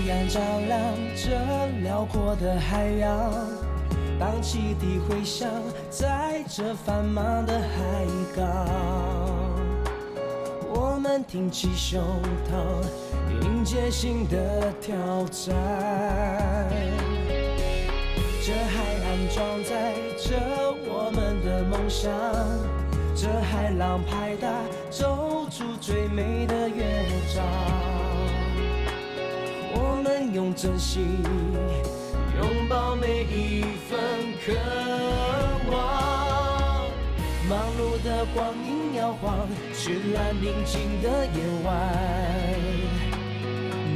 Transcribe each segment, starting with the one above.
黑暗照亮这辽阔的海洋，当汽笛回响在这繁忙的海港，我们挺起胸膛，迎接新的挑战。这海岸装载着我们的梦想，这海浪拍打，奏出最美的乐章。我们用真心拥抱每一份渴望。忙碌的光阴摇晃，绚烂宁静的夜晚，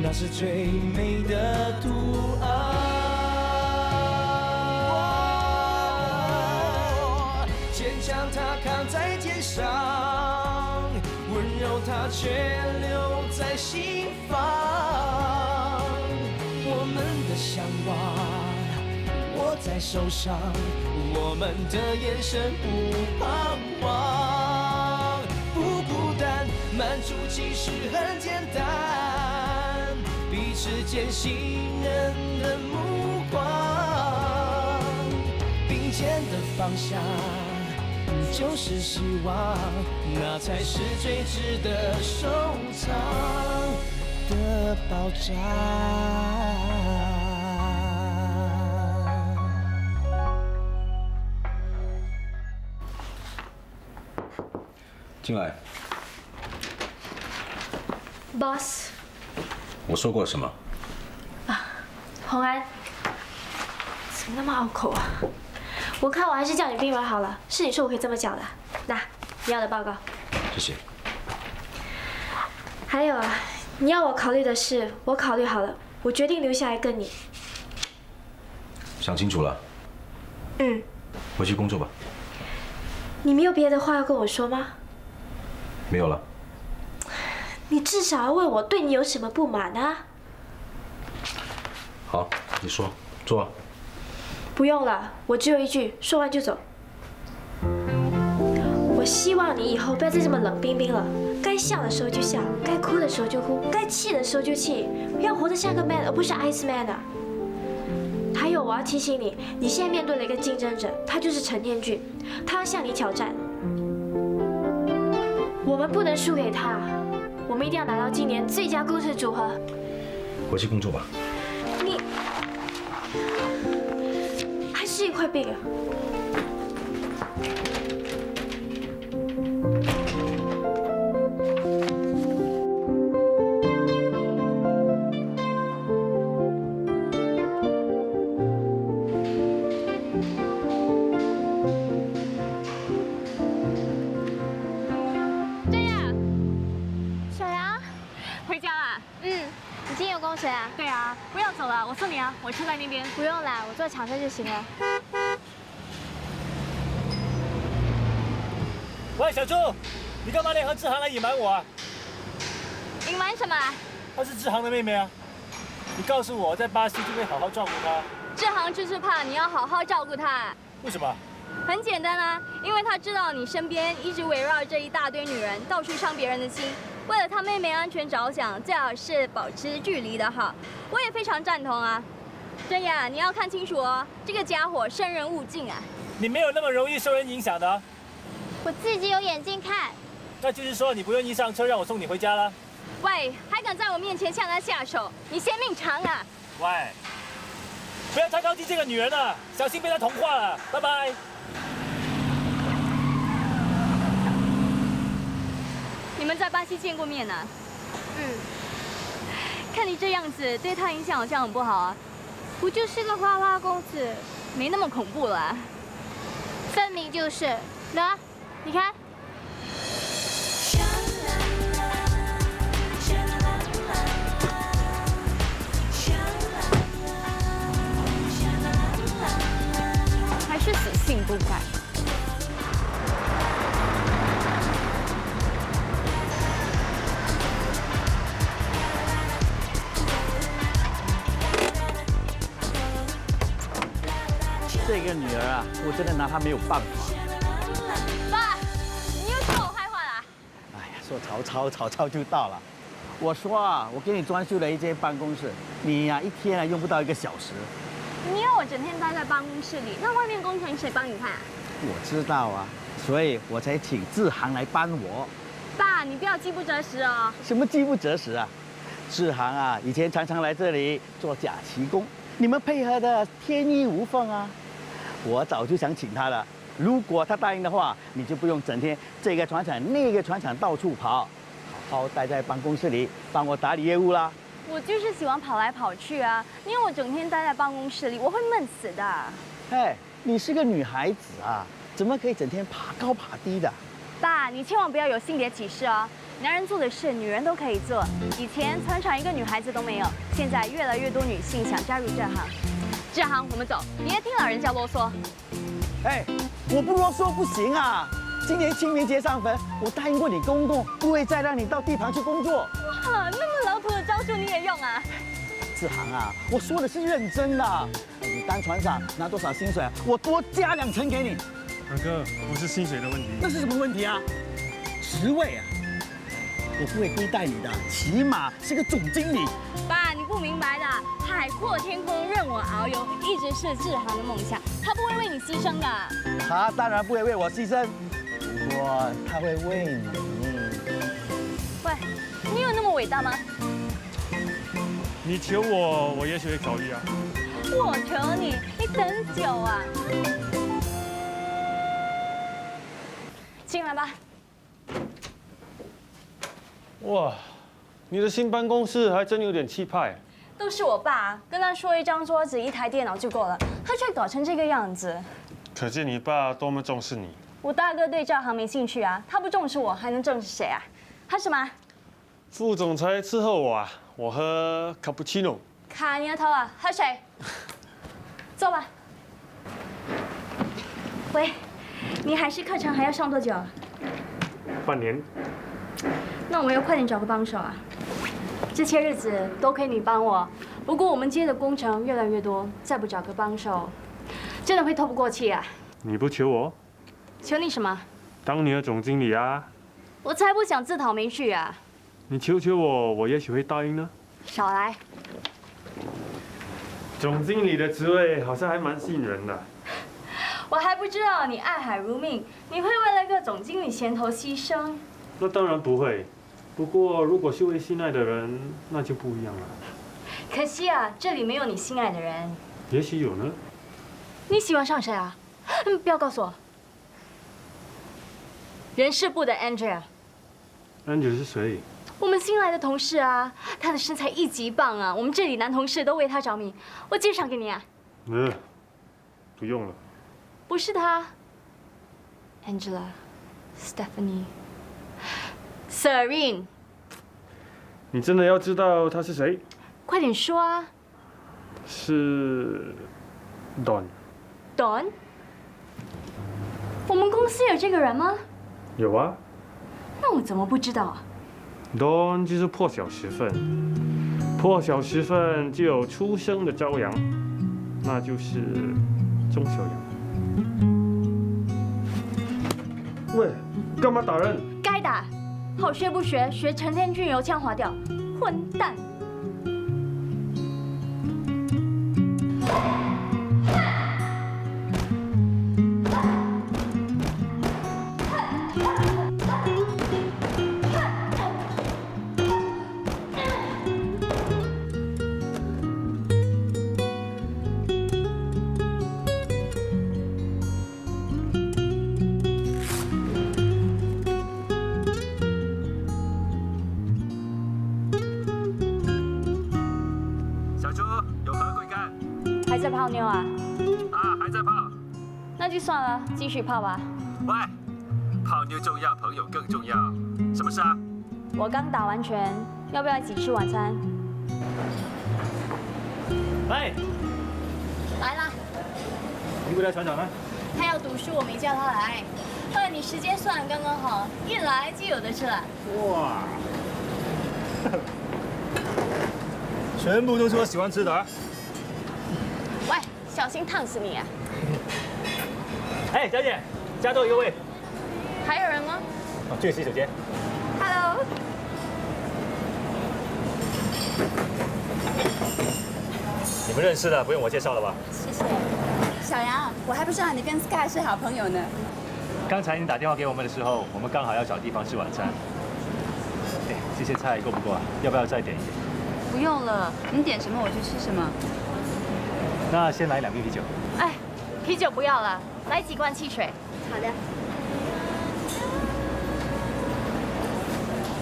那是最美的图案。坚强它扛在肩上，温柔它却留在心房。我们的向往握在手上，我们的眼神不彷徨。不孤单，漫出其实很简单，彼此间信任的目光，并肩的方向就是希望，那才是最值得收藏的宝藏。进来。Boss， 我说过什么？洪安，怎么那么拗口啊？我看我还是叫你冰完好了，是你说我可以这么叫的。那你要的报告。谢谢。还有啊，你要我考虑的事，我考虑好了，我决定留下来跟你。想清楚了？嗯。回去工作吧。你没有别的话要跟我说吗？没有了。你至少要问我对你有什么不满啊。好，你说，做啊。不用了，我只有一句，说完就走。我希望你以后不要再这么冷冰冰了，该笑的时候就笑，该哭的时候就哭，该气的时候就气，要活得像个 man 而不是 ice man 啊。还有，我要提醒你，你现在面对了一个竞争者，他就是陈天俊，他要向你挑战，我们不能输给他，我们一定要拿到今年最佳公式组合。回去工作吧。你还是一块病啊！谁啊？对啊，不要走了，我送你啊，我车在那边。不用啦，我坐抢车就行了。喂，小猪，你干嘛联合志航来隐瞒我啊？隐瞒什么啊？她是志航的妹妹啊。你告诉我，在巴西就可以好好照顾她。志航就是怕你要好好照顾她。为什么？很简单啊，因为他知道你身边一直围绕着一大堆女人，到处伤别人的心。为了他妹妹安全着想，最好是保持距离的好。我也非常赞同啊。真雅，你要看清楚哦，这个家伙生人勿近啊。你没有那么容易受人影响的啊。我自己有眼睛看。那就是说你不愿意上车，让我送你回家了。喂，还敢在我面前向他下手，你先命长啊！喂，不要太靠近这个女人了，小心被她同化了。拜拜。你们在巴西见过面呢？看你这样子，对他影响好像很不好啊。不就是个花花公子，没那么恐怖了啊。分明就是。那，你看。还是死性不改。这个女儿啊，我真的拿她没有办法。爸，你又说我坏话啦？哎呀，说曹操，曹操就到了。我说啊，我给你装修了一间办公室，你呀、一天啊用不到1个小时。你要我整天待在办公室里，那外面工程谁帮你看啊？我知道啊，所以我才请志航来帮我。爸，你不要饥不择食哦。什么饥不择食啊？志航啊，以前常常来这里做假期工，你们配合的天衣无缝啊。我早就想请他了，如果他答应的话，你就不用整天这个船厂那个船厂到处跑，好好待在办公室里帮我打理业务啦。我就是喜欢跑来跑去啊，因为我整天待在办公室里，我会闷死的。嘿，你是个女孩子啊，怎么可以整天爬高爬低的？爸，你千万不要有性别歧视哦。男人做的事，女人都可以做。以前船厂一个女孩子都没有，现在越来越多女性想加入这行。志航，我们走，别听老人家啰嗦。哎，我不啰嗦不行啊！今年清明节上坟，我答应过你公公，不会再让你到地盘去工作。哇，那么老土的招数你也用啊？志航啊，我说的是认真的。你当船长拿多少薪水啊？我多加2成给你。二哥，不是薪水的问题。那是什么问题啊？10位啊！我不会亏待你的，起码是个总经理。爸，你不明白的，海阔天空任我遨游，一直是志航的梦想，他不会为你牺牲的。他当然不会为我牺牲，不过他会为你。喂，你有那么伟大吗？你求我，我也许会考虑啊。我求你，你等久啊！进来吧。哇，你的新办公室还真有点气派。都是我爸，跟他说1张桌子、1台电脑就够了，他却搞成这个样子。可见你爸多么重视你。我大哥对这行没兴趣啊，他不重视我，还能重视谁啊？他什么？副总裁伺候我啊，我喝卡布奇诺。卡你的头啊，喝水。坐吧。喂，你海事课程还要上多久？半年。那我们要快点找个帮手啊！这些日子都可以你帮我，不过我们接的工程越来越多，再不找个帮手，真的会透不过气啊！你不求我？求你什么？当你的总经理啊！我才不想自讨没趣啊！你求我，我也许会答应呢。少来！总经理的职位好像还蛮吸引人的。我还不知道你爱海如命，你会为了个总经理衔头牺牲？那当然不会。不过如果是位心爱的人，那就不一样了。可惜啊，这里没有你心爱的人。也许有呢。你喜欢上谁啊？不要告诉我。人事部的 Andrea。Andrea 是谁？我们新来的同事啊，她的身材一级棒啊，我们这里男同事都为她着迷。我介绍给你啊。不用了。不是她 ，Angela、Stephanie、Serene。你真的要知道她是谁？快点说啊。是 Don。Don？ 我们公司有这个人吗？有啊。那我怎么不知道啊？ Don 就是破晓时分，破晓时分就有初升的朝阳，那就是钟小阳。喂，干嘛打人？该打，好学不学，学陈天俊油腔滑调，混蛋！还在泡妞啊？还在泡。那就算了，继续泡吧。喂，泡妞重要，朋友更重要。什么事啊？我刚打完拳，要不要一起吃晚餐？哎，来啦。你不来船长呢？他要读书，我没叫他来。你时间算刚刚好，一来就有的吃了。哇！全部都是我喜欢吃的啊！喂，小心烫死你啊！哎，小姐，加多一个位。还有人吗？去洗手间。Hello。你们认识的，不用我介绍了吧？谢谢。小杨，我还不知道你跟 Sky 是好朋友呢。刚才你打电话给我们的时候，我们刚好要找地方吃晚餐。哎，这些菜够不够啊？要不要再点一点？不用了，你点什么我就吃什么。那先来2瓶啤酒。哎，啤酒不要了，来几罐汽水。好的。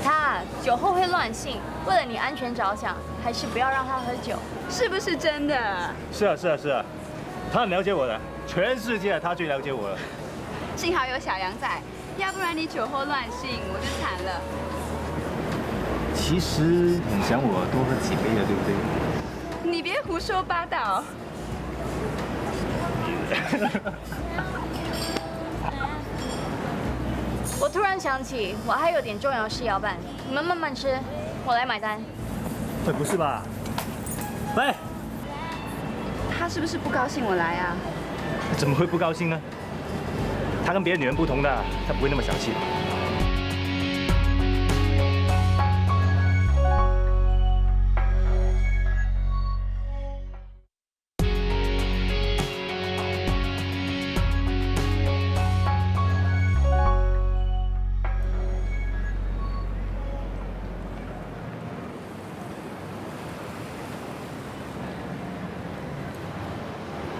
他酒后会乱性，为了你安全着想，还是不要让他喝酒。是不是真的？是啊，他很了解我的，全世界他最了解我了。幸好有小杨在，要不然你酒后乱性我就惨了。其实很想我多喝几杯的，对不对？你别胡说八道。我突然想起，我还有点重要事要办，你们慢慢吃，我来买单。这不是吧？喂，他是不是不高兴我来啊？怎么会不高兴呢？他跟别的女人不同的，他不会那么小气的。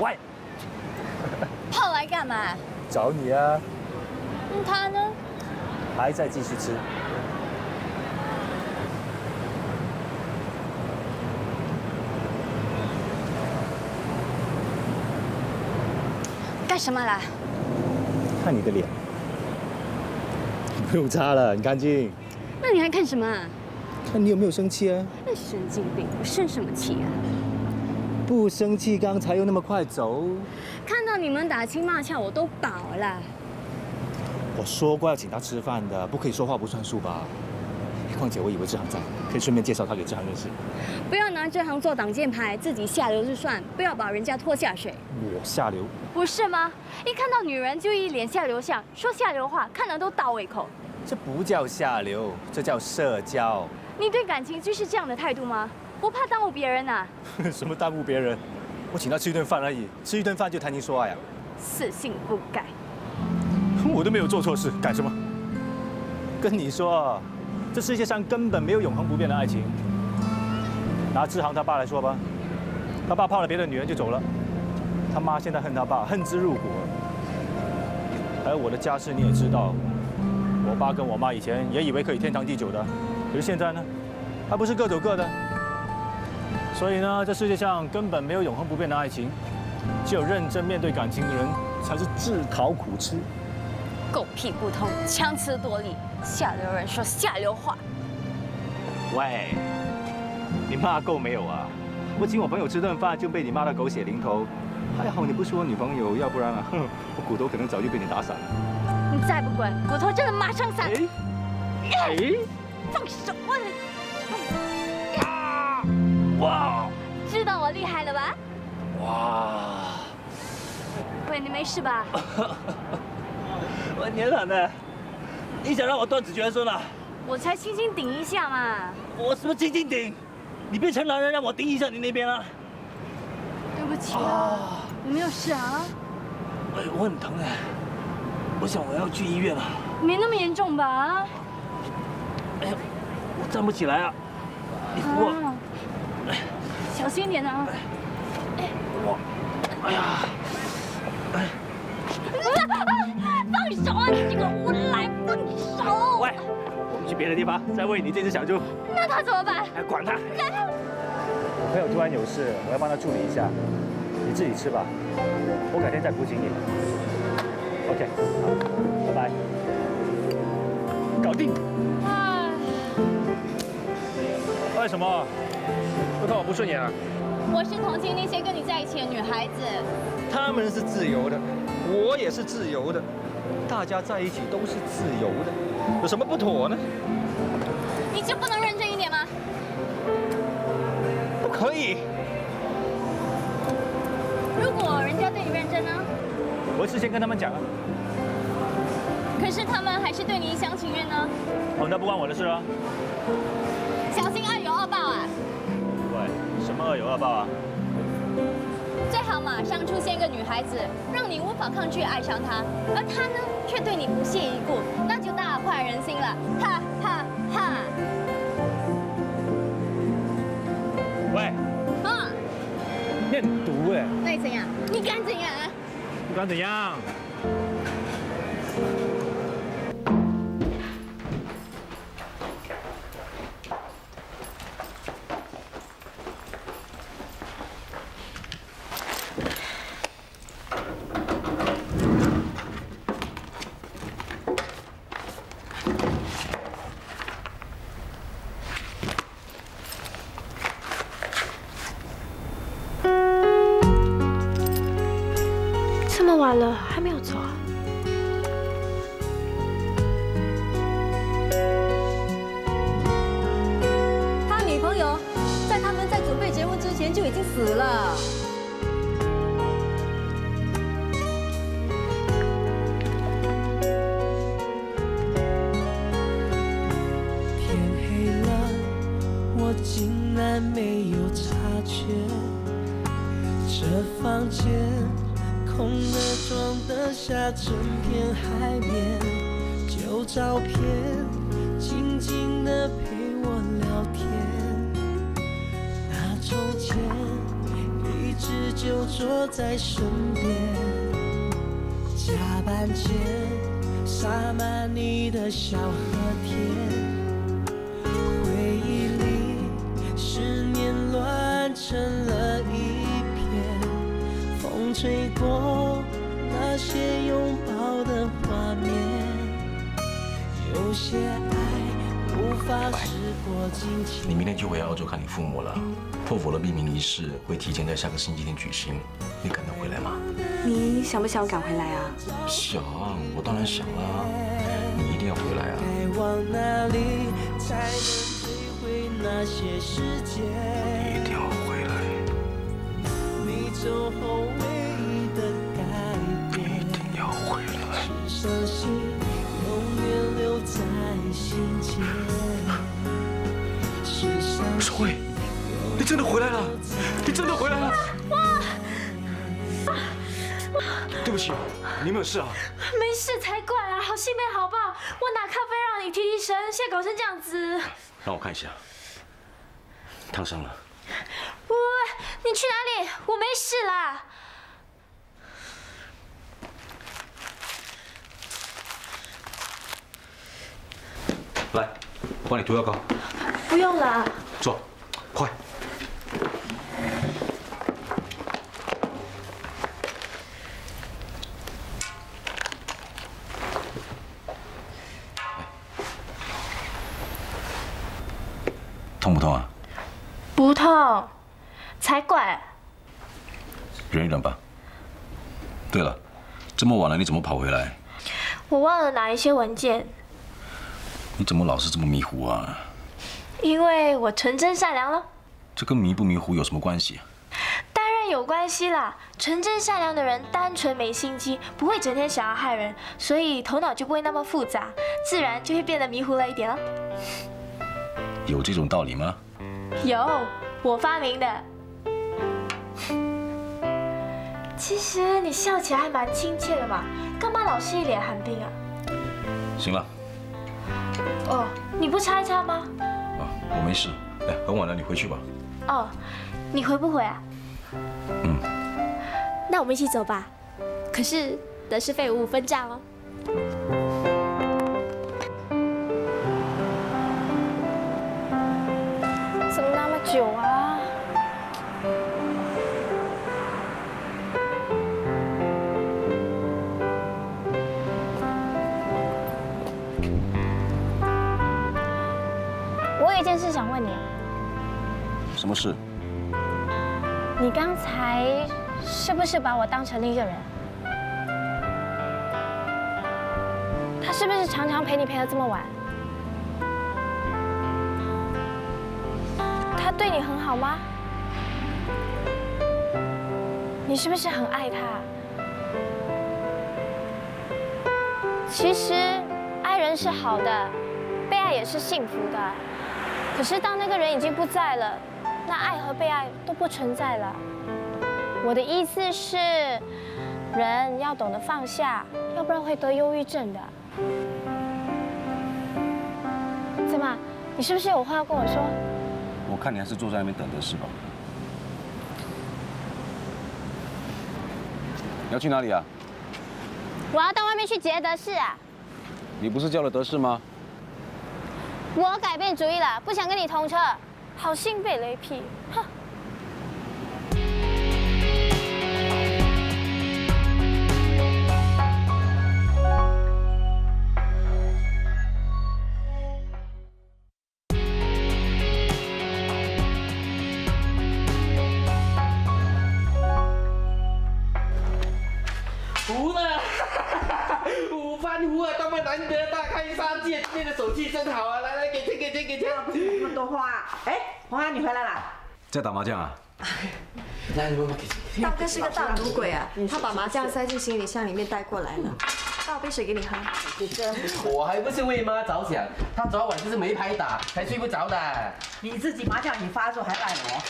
喂，泡来干嘛？找你啊！他呢？还在继续吃。干什么啦？看你的脸，不用擦了，很干净。那你还看什么啊？看你有没有生气啊？那神经病，我生什么气啊？不生气，刚才又那么快走。看到你们打情骂俏，我都饱了。我说过要请他吃饭的，不可以说话不算数吧？况且我以为志航在，可以顺便介绍他给志航认识。不要拿这行做挡箭牌，自己下流就算，不要把人家拖下水。我下流？不是吗？一看到女人就一脸下流相，说下流话，看了都倒胃口。这不叫下流，这叫社交。你对感情就是这样的态度吗？不怕耽误别人啊？什么耽误别人？我请他吃一顿饭而已，吃一顿饭就谈情说爱啊？死性不改。我都没有做错事，改什么？跟你说，这世界上根本没有永恒不变的爱情。拿志航他爸来说吧，他爸泡了别的女人就走了，他妈现在恨他爸，恨之入骨。还有我的家世你也知道，我爸跟我妈以前也以为可以天长地久的，可是现在呢，还不是各走各的。所以呢，这世界上根本没有永恒不变的爱情，只有认真面对感情的人才是自讨苦吃。狗屁不通，强词夺理，下流人说下流话。喂，你骂够没有啊？我请我朋友吃顿饭就被你骂到狗血淋头，还好你不是我女朋友，要不然啊，哼，我骨头可能早就被你打散了。你再不滚，骨头真的马上散。哎，放手啊！哇！知道我厉害了吧？哇！喂，你没事吧？我年懒的，你想让我断子绝孙啊？我才轻轻顶一下嘛。我什么轻轻顶？你变成男人让我顶一下你那边啊？对不起啊，有没有事啊？哎，我很疼哎，我想我要去医院了。没那么严重吧？哎呀，我站不起来啊！你扶我。小心点啊！我，哎呀，哎。放手啊！你这个无赖，放手！喂，我们去别的地方再喂你这只小猪。那他怎么办？哎，管他！我朋友突然有事，我要帮他处理一下，你自己吃吧，我改天再补请你。OK， 好，拜拜。搞定。为什么？又看我不顺眼啊？我是同情那些跟你在一起的女孩子。他们是自由的，我也是自由的，大家在一起都是自由的，有什么不妥呢？你就不能认真一点吗？不可以。如果人家对你认真呢？我事先跟他们讲啊。可是他们还是对你一厢情愿呢？哦，那不关我的事啊。小心爱有恶报啊！么恶有恶报啊？最好马上出现一个女孩子，让你无法抗拒爱上她，而她呢却对你不屑一顾，那就大快人心了，哈哈哈！喂，啊，你很毒哎！那你怎样？你敢怎样啊？不管怎样。这么晚了还没有走啊？他女朋友在他们在准备结婚之前就已经死了。天黑了，我竟然没有察觉，这房间空的装得下整片海绵，旧照片静静地陪我聊天。那从前一直就坐在身边，甲板间洒满你的小和田。回忆里思念乱成了一片，风吹过那些拥抱的画面，有些爱无法时过境迁。你明天就回澳洲看你父母了，破佛的命名仪式会提前在下个星期天举行，你赶得回来吗？你想不想赶回来啊？想，我当然想啦，你一定要回来啊！该往哪里才能追回那些时间？你一定要回来！你走后唯一的改变，你一定要回来！是伤心永远留在心间。是伤守卫，你真的回来了！你真的回来了！对不起，你没有事啊？没事才怪啊！好心没好报，我拿咖啡让你提神，现在搞成这样子。让我看一下，烫伤了。喂，你去哪里？我没事啦。来，帮你涂药膏。不用了。坐，快。痛不痛啊？不痛，才怪。忍一忍吧。对了，这么晚了，你怎么跑回来？我忘了拿一些文件。你怎么老是这么迷糊啊？因为我纯真善良了。这跟迷不迷糊有什么关系？当然有关系啦！纯真善良的人单纯没心机，不会整天想要害人，所以头脑就不会那么复杂，自然就会变得迷糊了一点了。有这种道理吗？有，我发明的。其实你笑起来还蛮亲切的嘛，干嘛老是一脸寒冰啊？行了。哦，你不擦一擦吗？啊，我没事。哎，很晚了，你回去吧。哦，你回不回啊？嗯。那我们一起走吧。可是得失费5分账哦。怎么那么久啊？我有一件事想问你，什么事？你刚才是不是把我当成另一个人？他是不是常常陪你陪得这么晚？他对你很好吗？你是不是很爱他？其实爱人是好的，被爱也是幸福的。可是当那个人已经不在了，那爱和被爱都不存在了。我的意思是，人要懂得放下，要不然会得忧郁症的。怎么，你是不是有话要跟我说？我看你还是坐在那边等德士吧。你要去哪里啊？我要到外面去接德士啊！你不是叫了德士吗？我改变主意了，不想跟你同车。好心被雷劈，哼！糊了，午饭糊啊，多么难得，大开杀戒，今天的手气真好啊！来，给钱。不是那么多话。哎，黄安，你回来了。在打麻将啊？来，你们给道哥是个大赌鬼啊，他把麻将塞进行李箱里面带过来了。倒杯水给你喝。我还不是为妈着想，他昨晚就是没牌打，才睡不着的。你自己麻将你发作还赖我？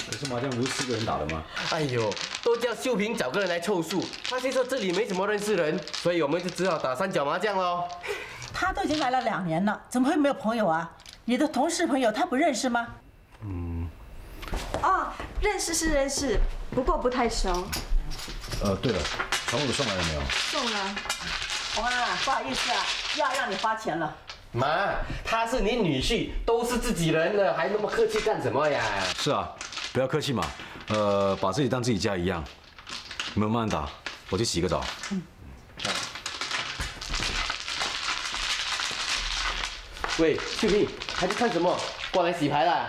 可是麻将不是4个人打的吗？哎呦，都叫秀萍找个人来凑数，他却说这里没什么认识人，所以我们就只好打3角麻将喽。他都已经来了2年了，怎么会没有朋友啊？你的同事朋友他不认识吗？哦，认识是认识，不过不太熟。对了，船务送来了没有？送了。黄安，不好意思啊，要让你花钱了。妈，他是你女婿，都是自己人了，还那么客气干什么呀？是啊，不要客气嘛。把自己当自己家一样。你们慢慢打，我去洗个澡。喂，秀萍，还在看什么？过来洗牌啦！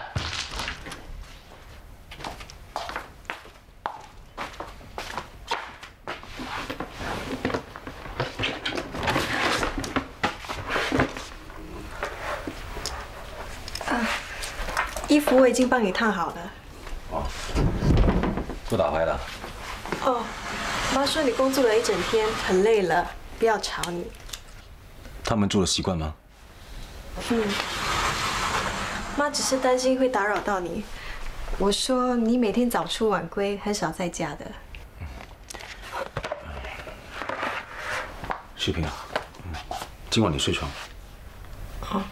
衣服我已经帮你烫好了。哦，不打牌了？哦，妈说你工作了一整天，很累了，不要吵你。他们住的习惯吗？妈只是担心会打扰到你。我说你每天早出晚归，很少在家的。秀萍啊，今晚你睡床。好。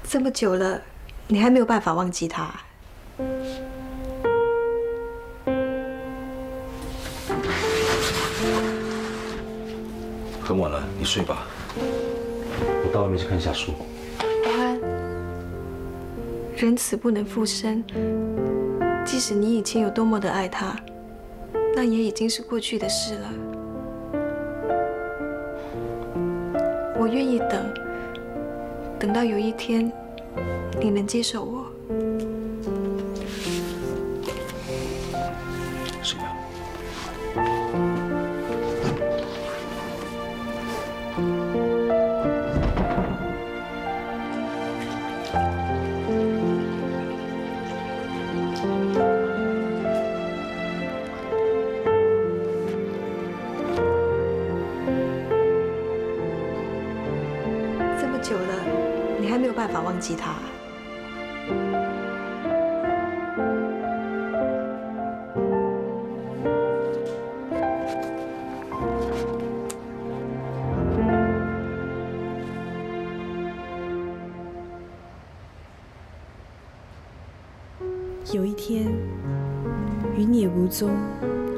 这么久了，你还没有办法忘记他？很晚了，你睡吧。我到外面去看一下书。王安，人死不能复生。即使你以前有多么的爱他，那也已经是过去的事了。我愿意等，等到有一天你能接受我。睡吧。这么久了，你还没有办法忘记他？有一天，云也无踪，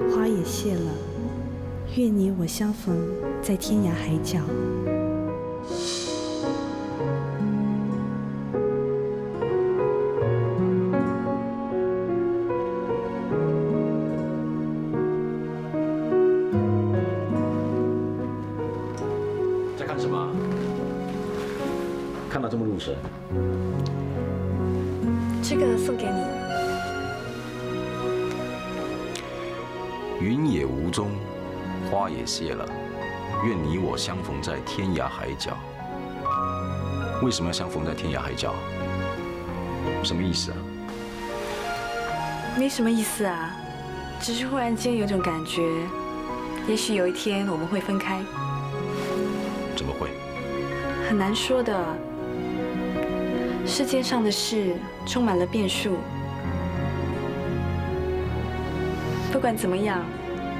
花也谢了，愿你我相逢在天涯海角。在看什么？看到这么入神。这个送给你。云也无踪，花也谢了，愿你我相逢在天涯海角。为什么要相逢在天涯海角？什么意思啊？没什么意思啊，只是忽然间有种感觉，也许有一天我们会分开。怎么会？很难说的。世界上的事充满了变数。不管怎么样，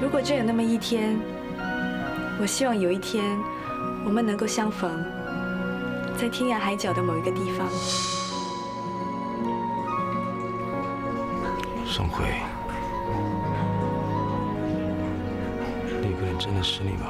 如果真有那么一天，我希望有一天我们能够相逢，在天涯海角的某一个地方。宋慧，那个人真的是你吗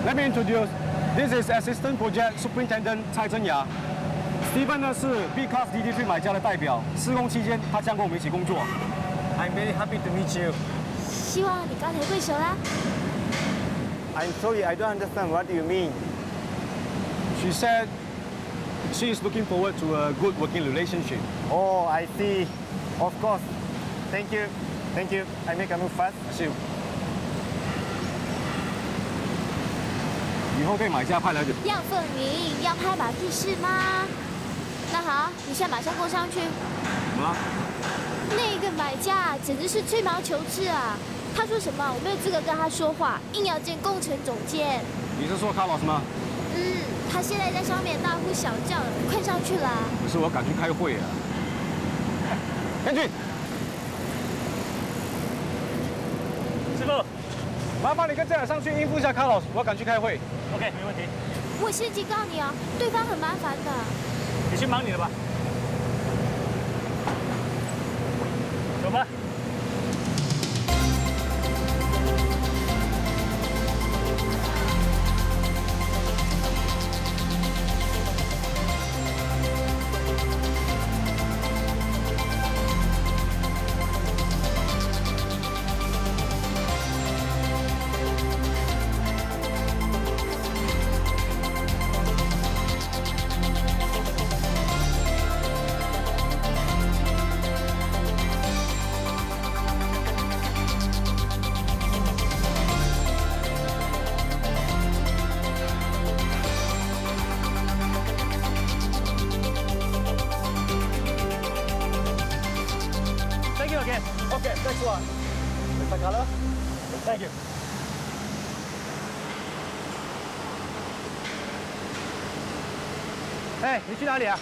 ？Let me introduce. This is Assistant Project Superintendent 蔡真雅。Steven 呢是 B Class DD3 买家的代表，施工期间他将跟我们一起工作。I'm very happy to meet you. 希望你高抬贵手啦。I'm sorry, I don't understand what you mean. She said she is looking forward to a good working relationship. Oh, I see. Of course. Thank you. Thank you. I make a move fast. See you. 以后被买家派来的。杨凤云要拍马屁是吗？那好，你现在马上跟我上去。怎么了？那个买家简直是吹毛求疵啊！他说什么我没有资格跟他说话，硬要见工程总监。你是说Carlos吗？他现在在上面大呼小叫的，快上去啦！可是我赶去开会啊。赶紧。师傅，麻烦你跟这俩上去应付一下Carlos，我要赶去开会。OK， 没问题。我先警告你啊，对方很麻烦的。你去忙你的吧。走吧。Okay, next one. Mr. Color. Thank you. 哎，你去哪里啊？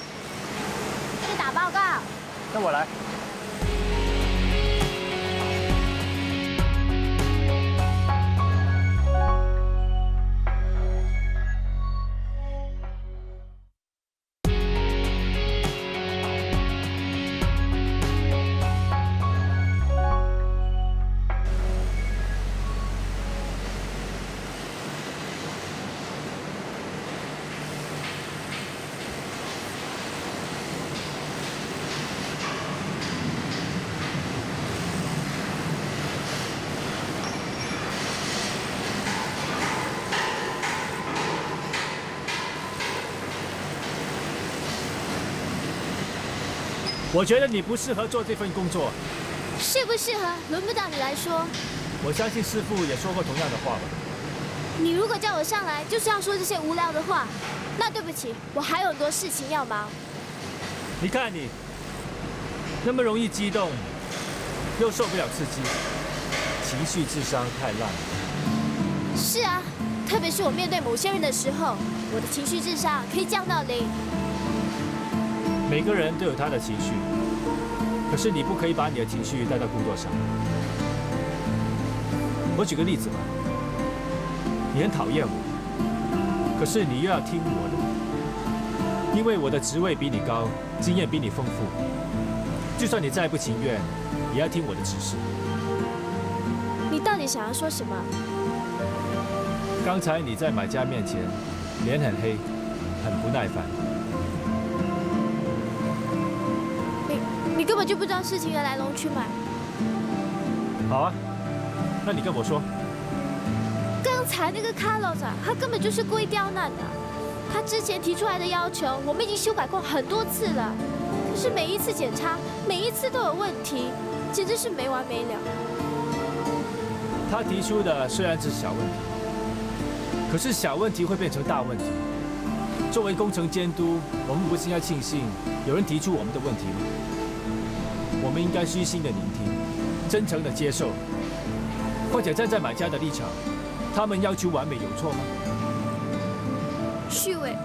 去打报告。跟我来。我觉得你不适合做这份工作。适不适合，轮不到你来说。我相信师傅也说过同样的话吧。你如果叫我上来，就是要说这些无聊的话，那对不起，我还有很多事情要忙。你看你，那么容易激动，又受不了刺激，情绪智商太烂。是啊，特别是我面对某些人的时候，我的情绪智商可以降到0。每个人都有他的情绪，可是你不可以把你的情绪带到工作上。我举个例子吧，你很讨厌我，可是你又要听我的，因为我的职位比你高，经验比你丰富。就算你再不情愿，也要听我的指示。你到底想要说什么？刚才你在买家面前，脸很黑，很不耐烦。你根本就不知道事情的来龙去脉。好啊，那你跟我说。刚才那个 Carlos 啊，他根本就是故意刁难的。他之前提出来的要求，我们已经修改过很多次了，可是每一次检查，每一次都有问题，简直是没完没了。他提出的虽然只是小问题，可是小问题会变成大问题。作为工程监督，我们不是应该庆幸有人提出我们的问题吗？我们应该虚心的聆听，真诚的接受。况且站在买家的立场，他们要求完美有错吗？旭伟，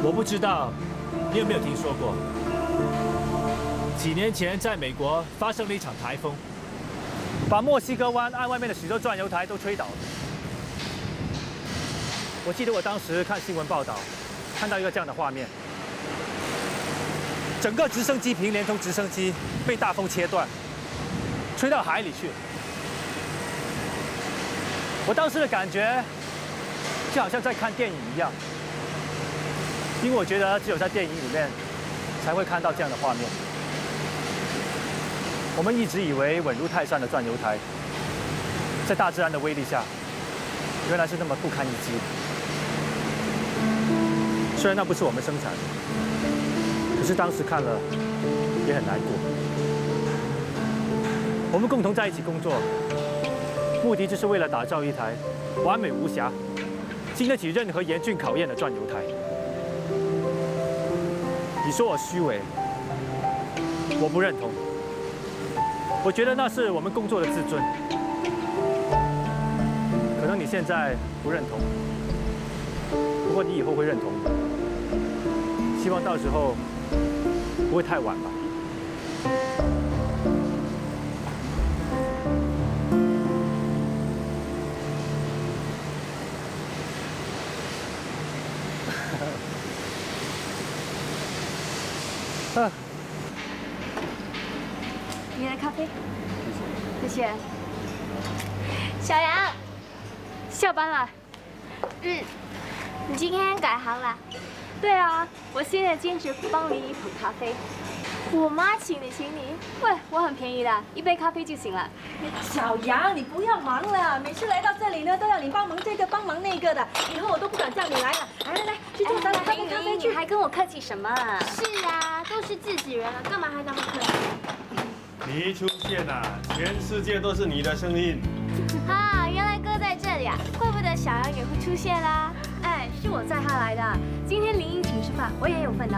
我不知道你有没有听说过，几年前在美国发生了一场台风，把墨西哥湾岸外面的许多钻油台都吹倒了。我记得我当时看新闻报道，看到一个这样的画面：整个直升机坪连同直升机被大风切断，吹到海里去了。我当时的感觉就好像在看电影一样，因为我觉得只有在电影里面才会看到这样的画面。我们一直以为稳如泰山的钻油台，在大自然的威力下，原来是那么不堪一击。虽然那不是我们生产的，可是当时看了也很难过。我们共同在一起工作，目的就是为了打造一台完美无瑕、经得起任何严峻考验的钻油台。你说我虚伪，我不认同。我觉得那是我们工作的自尊。可能你现在不认同，不过你以后会认同的。希望到时候不会太晚吧。你的咖啡，谢谢。小杨，下班了。你今天改行了？对啊，我现在兼职帮林姨捧咖啡。我妈请你。喂，我很便宜的，1杯咖啡就行了。小杨，你不要忙了，每次来到这里呢，都要你帮忙这个帮忙那个的，以后我都不敢叫你来了。来，去坐下来喝杯咖啡去。你还跟我客气什么啊？是啊，都是自己人了，干嘛还那么客气？你一出现啊，全世界都是你的声音。啊，原来哥在这里啊，怪不得小杨也会出现啦。哎，是我载他来的。今天林英请吃饭，我也有份的。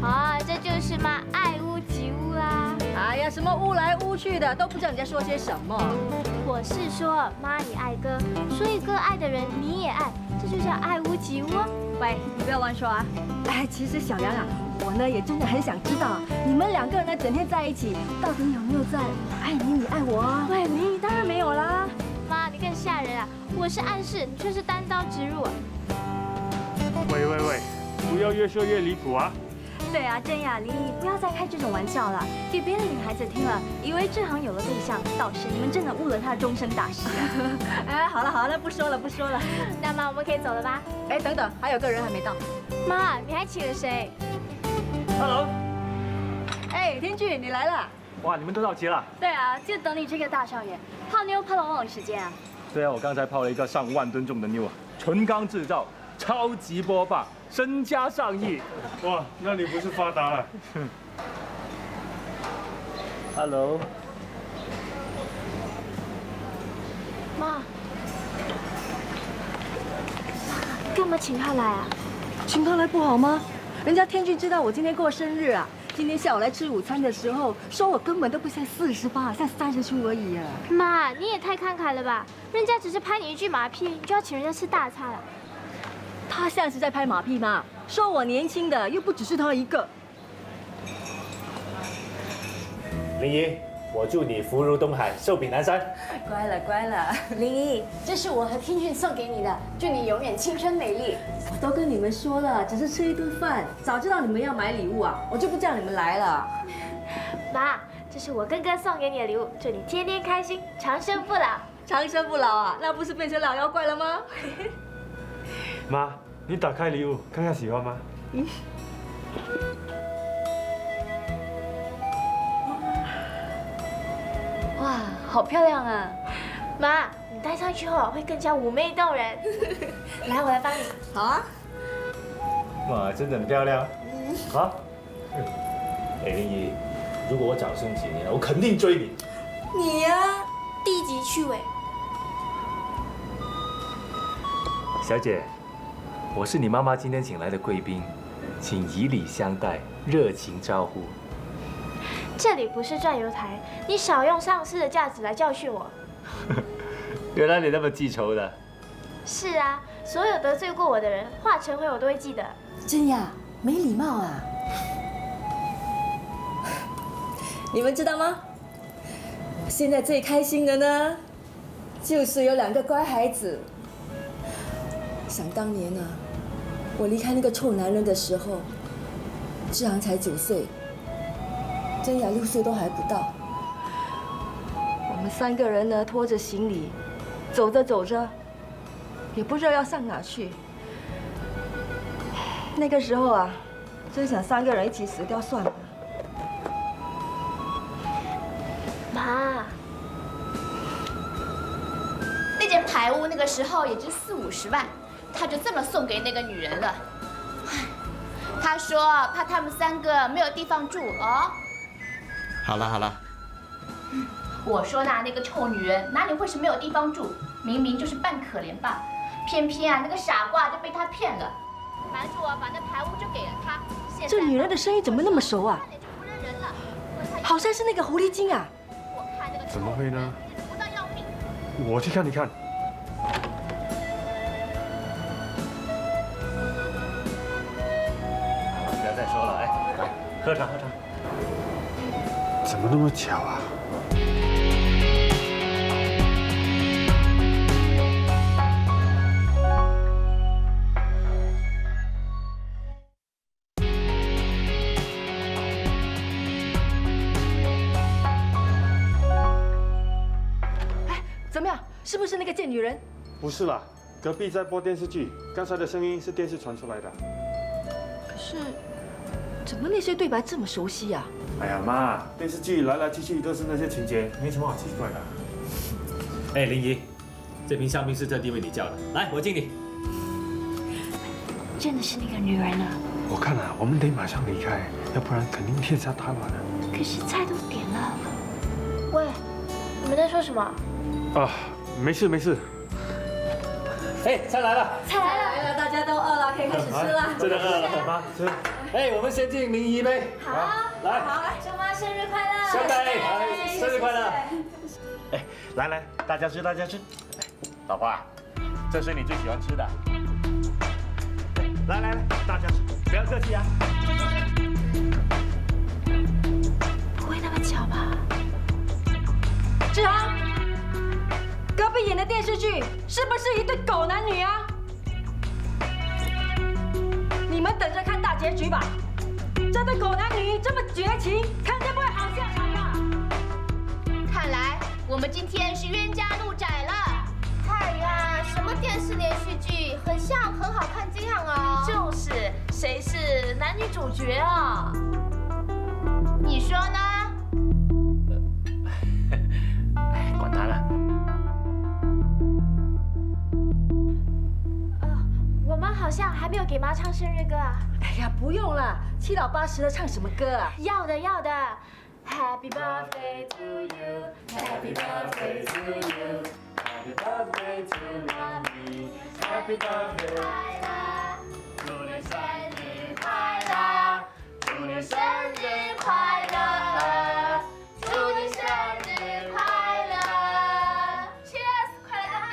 啊，这就是嘛，爱屋及乌啦。哎呀，什么乌来乌去的，都不知道你在说些什么。我是说，妈你爱哥，所以哥爱的人你也爱，这就叫爱屋及乌。喂，你不要乱说啊。哎，其实小杨啊，我呢也真的很想知道，你们2个人呢整天在一起，到底有没有在爱你爱我啊？喂，你当然没有啦。妈，你更吓人啊！我是暗示，你却是单刀直入啊。喂，不要越说越离谱啊！对啊，真雅丽，不要再开这种玩笑了，给别的女孩子听了，以为志航有了对象，倒是你们真的误了他的终身大事啊！哎，好了，不说了。那妈，我们可以走了吧？哎，等等，还有个人还没到。妈，你还请了谁 Hello， 哎，天俊，你来了。哇，你们都到齐了。对啊，就等你这个大少爷泡妞泡了多少时间啊？对啊，我刚才泡了一个上万吨重的妞啊，纯钢制造，超级波霸，身家上亿。哇，那你不是发达了？Hello， 妈，干嘛请他来啊？请他来不好吗？人家天俊知道我今天过生日啊，今天下午来吃午餐的时候，说我根本都不像48，像30出而已啊。妈，你也太慷慨了吧？人家只是拍你一句马屁，你就要请人家吃大菜了。他像是在拍马屁吗？说我年轻的又不只是他一个。林姨，我祝你福如东海，寿比南山。乖了，林姨，这是我和天俊送给你的，祝你永远青春美丽。我都跟你们说了，只是吃一顿饭，早知道你们要买礼物啊，我就不叫你们来了。妈，这是我跟哥送给你的礼物，祝你天天开心，长生不老。长生不老啊，那不是变成老妖怪了吗？妈，你打开礼物看看喜欢吗？哇，好漂亮啊！妈，你戴上去后会更加妩媚动人。来，我来帮你。好啊。哇，真的很漂亮。好。哎，林姨，如果我早生几年，我肯定追你。你呀、第一集趣味。小姐，我是你妈妈今天请来的贵宾，请以礼相待，热情招呼。这里不是转油台，你少用上司的架子来教训我。原来你那么记仇的。是啊，所有得罪过我的人，化成灰我都会记得。真呀，没礼貌啊！你们知道吗？现在最开心的呢，就是有2个乖孩子。想当年啊，我离开那个臭男人的时候，志航才9岁。真雅6岁都还不到，我们3个人呢拖着行李，走着走着，也不知道要上哪去。那个时候啊，真想3个人一起死掉算了。妈，那间排屋那个时候也就40、50万，他就这么送给那个女人了。他说怕他们3个没有地方住哦。好了好了，我说呢，那个臭女人哪里会是没有地方住？明明就是扮可怜吧，偏偏啊那个傻瓜就被他骗了，瞒住我把那排屋就给了他。这女人的声音怎么那么熟啊？好像是那个狐狸精啊！怎么会呢？我去看一看。不要再说了，来，喝茶喝茶。怎么那么巧啊？怎么样？是不是那个贱女人？不是啦，隔壁在播电视剧，刚才的声音是电视传出来的。可是，怎么那些对白这么熟悉呀？哎呀妈，电视剧来来去去都是那些情节，没什么好奇怪的。哎，林怡，这瓶香槟是特地为你叫的，来，我敬你。真的是那个女人啊！我看啊，我们得马上离开，要不然肯定天杀大乱了。可是菜都点了。喂，你们在说什么？啊，没事没事。哎，菜来了。菜来了，大家都饿了，可以开始吃了。真的饿了，妈吃。哎，我们先敬林怡一杯。好，来，好，祝妈生日快乐！相杯，生日快乐！哎，来来，大家吃大家吃。老婆，这是你最喜欢吃的。来来来，大家吃，不要客气啊。不会那么巧吧？志航，隔壁演的电视剧是不是一对狗男女啊？你们等着看大结局吧。这对狗男女这么绝情，肯定不会好下场的。看来我们今天是冤家路窄了。哎呀，什么电视连续剧，很像很好看这样哦。就是，谁是男女主角啊？你说呢？管他呢。我们好像还没有给妈唱生日歌啊。哎呀，不用了，7老8十的唱什么歌啊？要的要的。Happy birthday to you, Happy birthday to you, Happy birthday to mommy, Happy birthday 快乐，祝你生日快乐，祝你生日快乐，祝你生日快乐 ，Cheers， 快来干杯！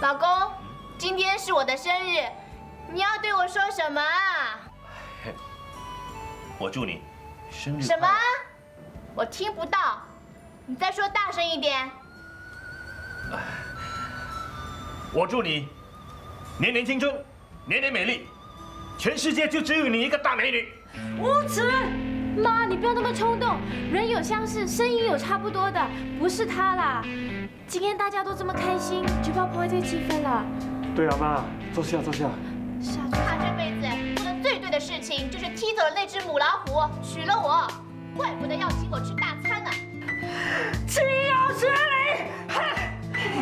老公，今天是我的生日。你要对我说什么啊？我祝你生日什么？我听不到，你再说大声一点。我祝你年年青春，年年美丽，全世界就只有你一个大美女。无耻！妈，你不要那么冲动，人有相似，声音有差不多的，不是他啦。今天大家都这么开心，就不要破坏这个气氛了。对啊，妈，坐下坐下。他这辈子做的最对的事情，就是踢走了那只母老虎，娶了我，怪不得要请我吃大餐呢。岂有此理！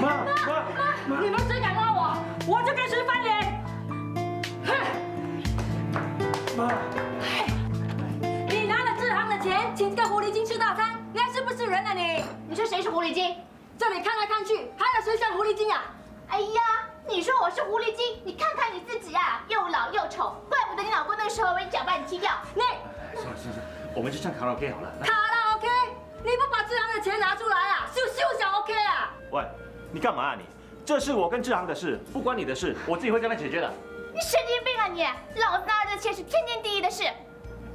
妈，你们谁敢拉我，我就跟谁翻脸！哼！妈，你拿了是人啊你？你说谁是狐狸精？这里看来看去，还有谁像狐狸精啊？哎呀，你说我是狐狸精，你看看你自己啊，又老又丑，怪不得你老公那个时候为假把你踢掉。你，算了，我们去唱卡拉 OK 好了。卡拉 OK？你不把志航的钱拿出来啊？秀小 OK 啊？喂，你干嘛啊你？这是我跟志航的事，不关你的事，我自己会跟他解决的。你神经病啊你！老子拿的钱是天经地义的事，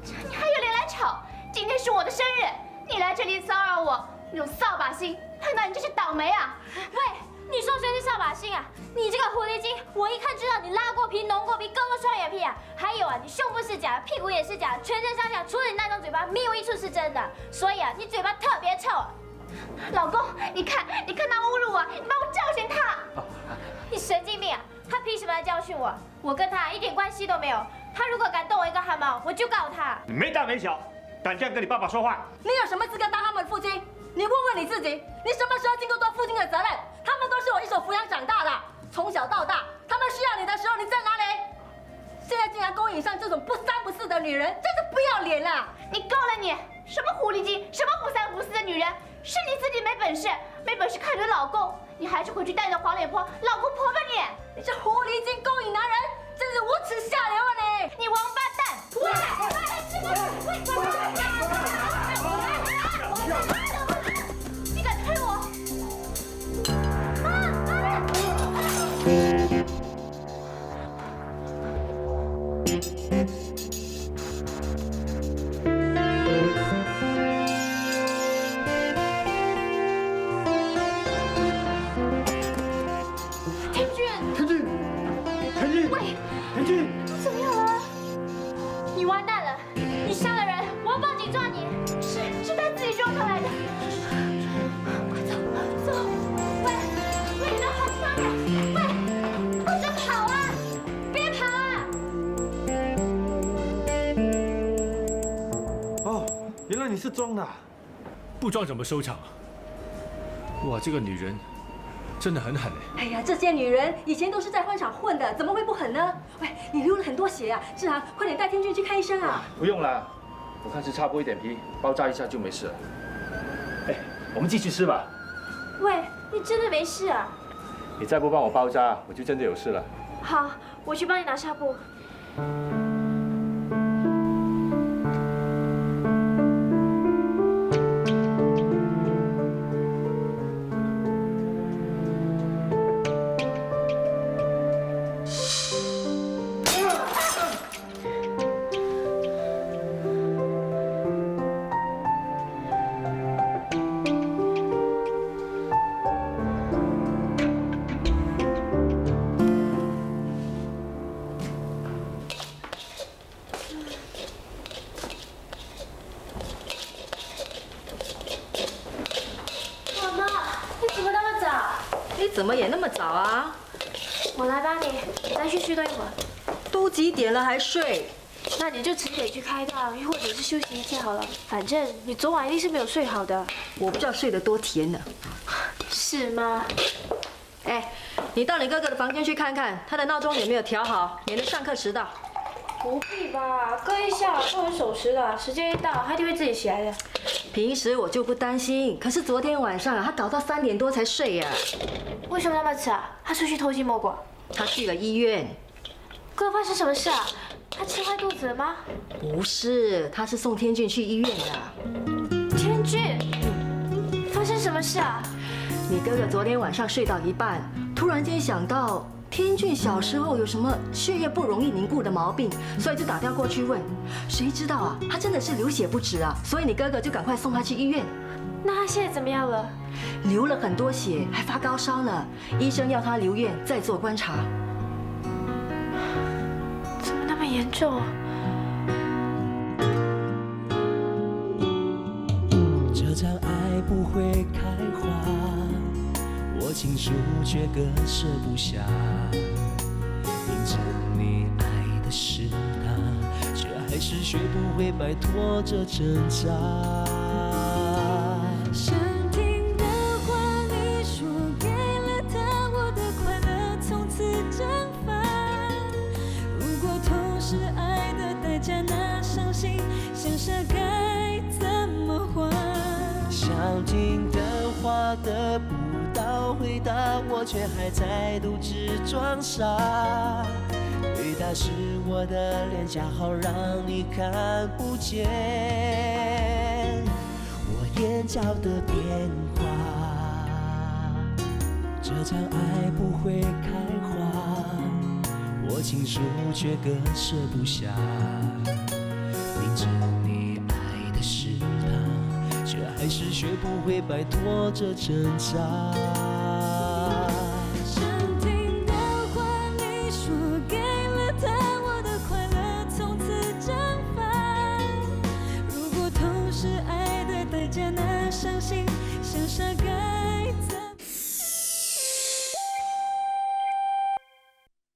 你还有脸来吵？今天是我的生日，你来这里骚扰我，那种扫把星，看到你真是倒霉啊！喂，你说谁是扫把星啊？你这个狐狸精，我一看知道你拉过皮、浓过皮、割过双眼皮啊！还有啊，你胸部是假，屁股也是假，全身上下除了你那张嘴巴，没有一处是真的。所以啊，你嘴巴特别臭。老公，你看他侮辱我，你帮我教训他。你神经病啊！他凭什么来教训我？我跟他一点关系都没有。他如果敢动我一个汗毛，我就告他。你没大没小，敢这样跟你爸爸说话？你有什么资格当他们的父亲？你问问你自己，你什么时候尽过做父亲的责任？他们都是我一手抚养长大的，从小到大，他们需要你的时候你在哪里？现在竟然勾引上这种不三不四的女人，真是不要脸啊！你够了你！什么狐狸精，什么不三不四的女人，是你自己没本事，没本事看着老公，你还是回去带你的黄脸婆、老公婆吧你！你这狐狸精勾引男人，真是无耻下流啊你！你王八蛋！你敢推我！田俊，你怎么样了？你完蛋了！你杀了人，我要报警抓你！是他自己撞上来的。快走！喂，你的好伤人！喂，快点跑啊！别跑啊！哦，原来你是装的，不装怎么收场？哇，这个女人真的很狠哎！哎呀，这些女人以前都是在婚场混的，怎么会不狠呢？喂，你流了很多血啊！志航，快点带天俊去看医生啊！不用了，我看是擦破一点皮，包扎一下就没事了。哎，我们继续吃吧。喂，你真的没事啊？你再不帮我包扎，我就真的有事了。好，我去帮你拿纱布。怎么也那么早啊？我来帮你，你再去多一会儿。都几点了还睡？那你就迟点去开刀，又或者是休息一下好了。反正你昨晚一定是没有睡好的。我不知道睡得多甜呢。是吗？哎，你到你哥哥的房间去看看，他的闹钟有没有调好，免得上课迟到。不必吧，哥一下都很守时的，时间一到，他一定会自己起来的。平时我就不担心，可是昨天晚上他搞到3点多才睡呀。为什么那么迟啊？他出去偷鸡摸狗？他去了医院。哥发生什么事啊？他吃坏肚子了吗？不是，他是送天俊去医院的。天俊？发生什么事啊？你哥哥昨天晚上睡到一半，突然间想到天俊小时候有什么血液不容易凝固的毛病，所以就打电话过去问。谁知道啊，他真的是流血不止啊，所以你哥哥就赶快送他去医院。那他现在怎么样了？流了很多血，还发高烧呢。医生要他留院再做观察。怎么那么严重？这场爱不会开花，我情书却割舍不下。明知你爱的是他，却还是学不会摆脱这挣扎。想听的话你说给了他，我的快乐从此蒸发。如果痛是爱的代价，那伤心想想该怎么还？想想听的话得不到回答，我却还在独自装傻。回答是我的脸颊好让你看不见我眼角的变化。这场爱不会开花，我情书却割舍不下。明知你爱的是他，却还是学不会摆脱这挣扎。